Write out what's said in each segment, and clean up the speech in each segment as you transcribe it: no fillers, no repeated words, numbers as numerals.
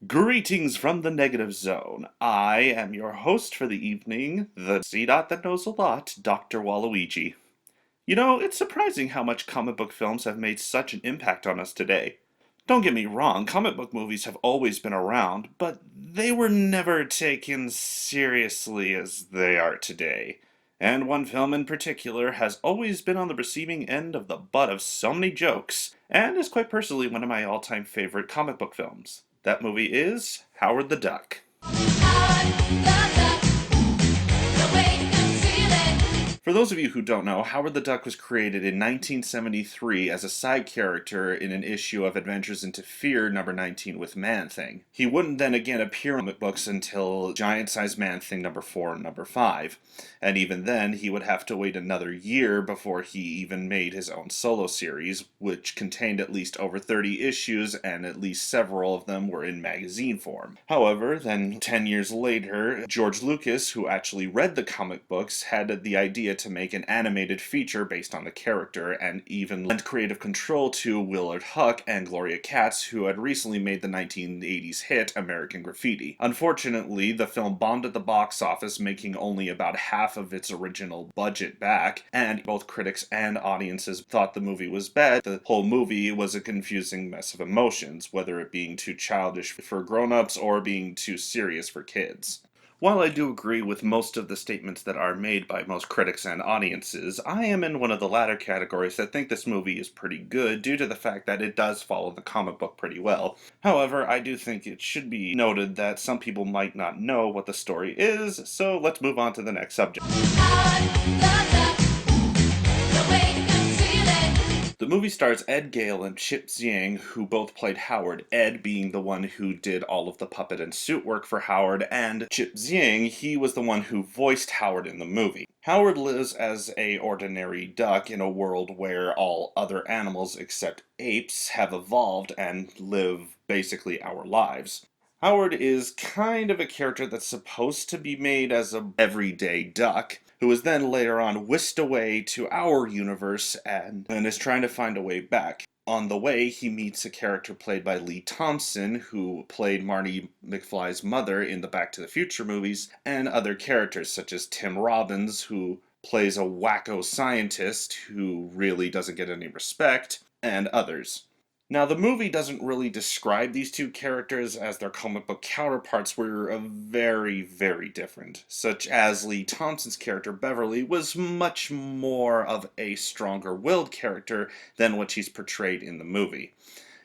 Greetings from the negative zone. I am your host for the evening, the C-Dot that knows a lot, Dr. Waluigi. You know, it's surprising how much comic book films have made such an impact on us today. Don't get me wrong, comic book movies have always been around, but they were never taken seriously as they are today. And one film in particular has always been on the receiving end of the butt of so many jokes, and is quite personally one of my all-time favorite comic book films. That movie is Howard the Duck. For those of you who don't know, Howard the Duck was created in 1973 as a side character in an issue of Adventures into Fear number 19 with Man-Thing. He wouldn't then again appear in comic books until Giant-Sized Man-Thing number 4 and number 5. And even then, he would have to wait another year before he even made his own solo series, which contained at least over 30 issues, and at least several of them were in magazine form. However, then 10 years later, George Lucas, who actually read the comic books, had the idea to make an animated feature based on the character, and even lent creative control to Willard Huck and Gloria Katz, who had recently made the 1980s hit American Graffiti. Unfortunately, the film bombed at the box office, making only about half of its original budget back, and both critics and audiences thought the movie was bad. The whole movie was a confusing mess of emotions, whether it being too childish for grown-ups or being too serious for kids. While I do agree with most of the statements that are made by most critics and audiences, I am in one of the latter categories that think this movie is pretty good due to the fact that it does follow the comic book pretty well. However, I do think it should be noted that some people might not know what the story is, so let's move on to the next subject. The movie stars Ed Gale and Chip Ziang, who both played Howard, Ed being the one who did all of the puppet and suit work for Howard, and Chip Ziang, he was the one who voiced Howard in the movie. Howard lives as a ordinary duck in a world where all other animals except apes have evolved and live basically our lives. Howard is kind of a character that's supposed to be made as an everyday duck, who is then later on whisked away to our universe and is trying to find a way back. On the way, he meets a character played by Lee Thompson, who played Marty McFly's mother in the Back to the Future movies, and other characters such as Tim Robbins, who plays a wacko scientist who really doesn't get any respect, and others. Now, the movie doesn't really describe these two characters as their comic book counterparts were very, very different, such as Lee Thompson's character Beverly was much more of a stronger-willed character than what she's portrayed in the movie.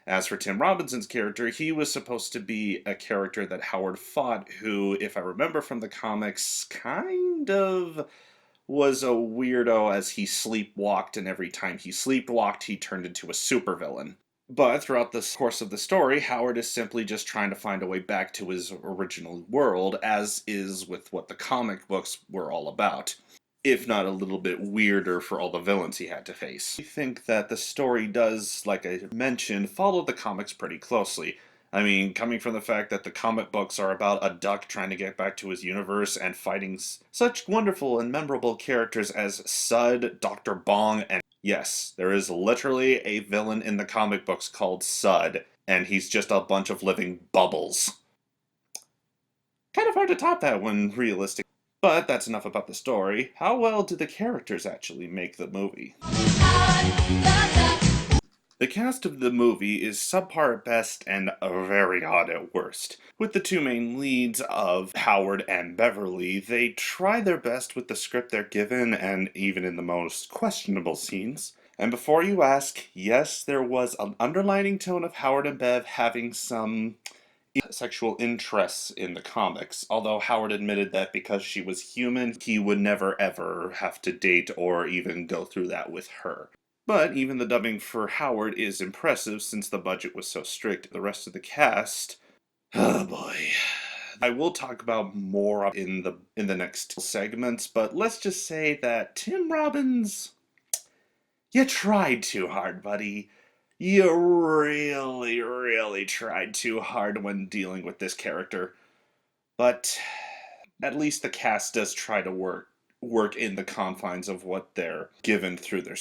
As for Tim Robinson's character, he was supposed to be a character that Howard fought, who, if I remember from the comics, kind of was a weirdo as he sleepwalked, and every time he sleepwalked, he turned into a supervillain. But throughout the course of the story, Howard is simply just trying to find a way back to his original world, as is with what the comic books were all about, if not a little bit weirder for all the villains he had to face. I think that the story does, like I mentioned, follow the comics pretty closely. I mean, coming from the fact that the comic books are about a duck trying to get back to his universe and fighting such wonderful and memorable characters as Sud, Dr. Bong, and yes, there is literally a villain in the comic books called Sud, and he's just a bunch of living bubbles. Kind of hard to top that when realistic. But that's enough about the story. How well do the characters actually make the movie? The cast of the movie is subpar at best and very odd at worst. With the two main leads of Howard and Beverly, they try their best with the script they're given, and even in the most questionable scenes. And before you ask, yes, there was an underlining tone of Howard and Bev having some sexual interests in the comics, although Howard admitted that because she was human, he would never ever have to date or even go through that with her. But even the dubbing for Howard is impressive since the budget was so strict. The rest of the cast, oh boy. I will talk about more in the next segments, but let's just say that Tim Robbins, you tried too hard, buddy. You really, really tried too hard when dealing with this character. But at least the cast does try to work in the confines of what they're given through their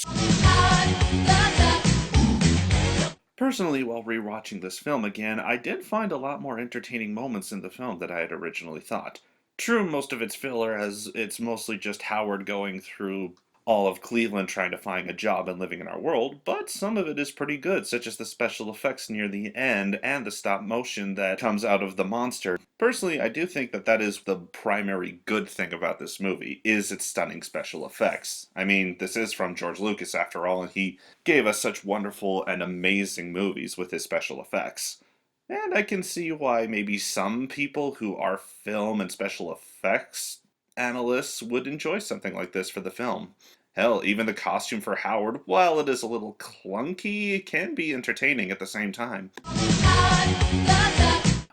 Personally, while rewatching this film again, I did find a lot more entertaining moments in the film than I had originally thought. True, most of it's filler, as it's mostly just Howard going through all of Cleveland trying to find a job and living in our world, but some of it is pretty good, such as the special effects near the end and the stop motion that comes out of the monster. Personally, I do think that that is the primary good thing about this movie, is its stunning special effects. I mean, this is from George Lucas after all, and he gave us such wonderful and amazing movies with his special effects. And I can see why maybe some people who are film and special effects analysts would enjoy something like this for the film. Hell, even the costume for Howard, while it is a little clunky, it can be entertaining at the same time.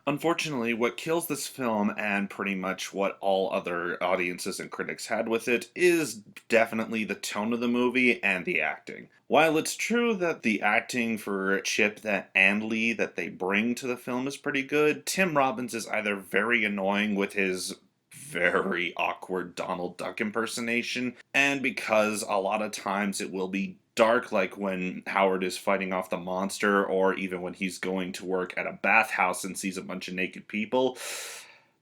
Unfortunately, what kills this film, and pretty much what all other audiences and critics had with it, is definitely the tone of the movie and the acting. While it's true that the acting for Chip and Lee that they bring to the film is pretty good, Tim Robbins is either very annoying with his very awkward Donald Duck impersonation, and because a lot of times it will be dark, like when Howard is fighting off the monster, or even when he's going to work at a bathhouse and sees a bunch of naked people.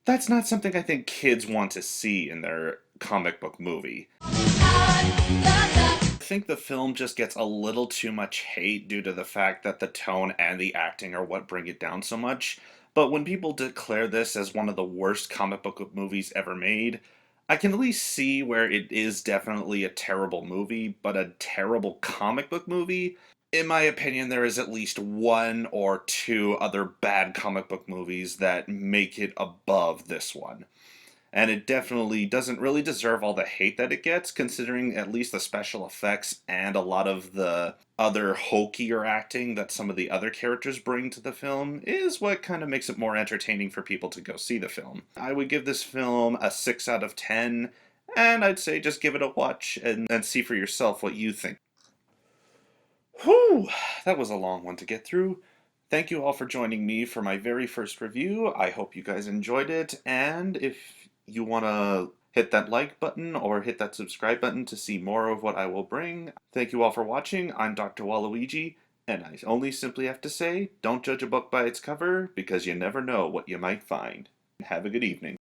That's not something I think kids want to see in their comic book movie. I think the film just gets a little too much hate due to the fact that the tone and the acting are what bring it down so much. But when people declare this as one of the worst comic book movies ever made, I can at least see where it is definitely a terrible movie, but a terrible comic book movie. In my opinion, there is at least one or two other bad comic book movies that make it above this one. And it definitely doesn't really deserve all the hate that it gets, considering at least the special effects and a lot of the other hokier acting that some of the other characters bring to the film is what kind of makes it more entertaining for people to go see the film. I would give this film a 6 out of 10, and I'd say just give it a watch and see for yourself what you think. Whew, that was a long one to get through. Thank you all for joining me for my very first review. I hope you guys enjoyed it, and if you want to hit that like button or hit that subscribe button to see more of what I will bring. Thank you all for watching. I'm Dr. Waluigi, and I only simply have to say, don't judge a book by its cover, because you never know what you might find. Have a good evening.